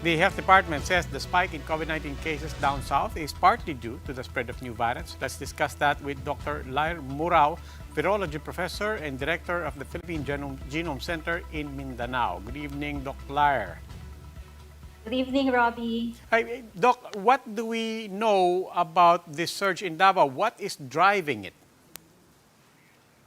The health department says the spike in COVID-19 cases down south is partly due to the spread of new variants. Let's discuss that with Dr. Lyre Murao, virology professor and director of the Philippine Genome Center in Mindanao. Good evening, Dr. Lyre. Good evening, Robbie. Hi, Doc, what do we know about this surge in Davao? What is driving it?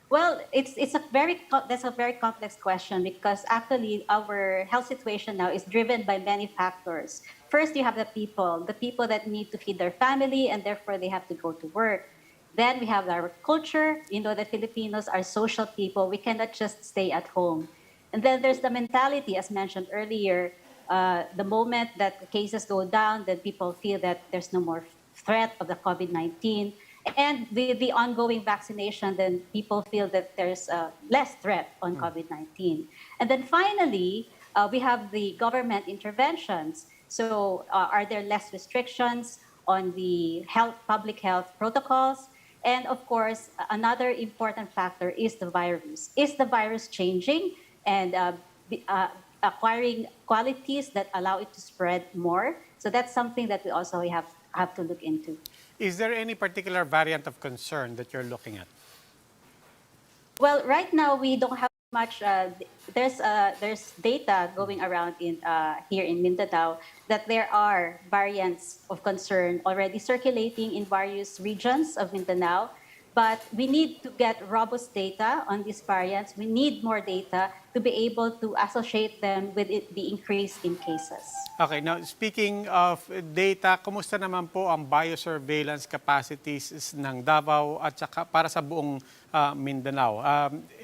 Well, that's a very complex question because actually our health situation now is driven by many factors. First, you have the people that need to feed their family and therefore they have to go to work. Then we have our culture. You know, the Filipinos are social people. We cannot just stay at home. And then there's the mentality, as mentioned earlier. The moment that the cases go down, then people feel that there's no more threat of the COVID-19. And with the ongoing vaccination, then people feel that there's less threat on COVID-19. And then finally, we have the government interventions. So are there less restrictions on the public health protocols? And of course, another important factor is the virus. Is the virus changing and acquiring qualities that allow it to spread more? So that's something that we also have to look into. Is there any particular variant of concern that you're looking at? Well, right now we don't have much. There's data going around here in Mindanao that there are variants of concern already circulating in various regions of Mindanao. But we need to get robust data on these variants. We need more data to be able to associate them with the increase in cases. Okay, now speaking of data, kumusta naman po ang biosurveillance capacities ng Davao at saka para sa buong Mindanao?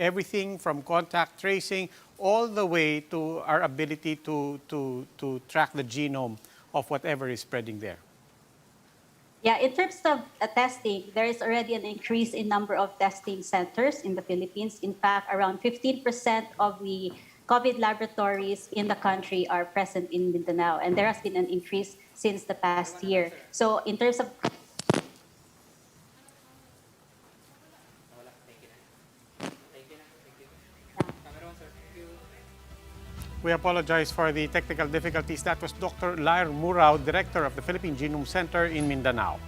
Everything from contact tracing all the way to our ability to track the genome of whatever is spreading there. Yeah, in terms of testing, there is already an increase in number of testing centers in the Philippines. In fact, around 15% of the COVID laboratories in the country are present in Mindanao, and there has been an increase since the past year. So in terms of We apologize for the technical difficulties. That was Dr. Lyre Murao, Director of the Philippine Genome Center in Mindanao.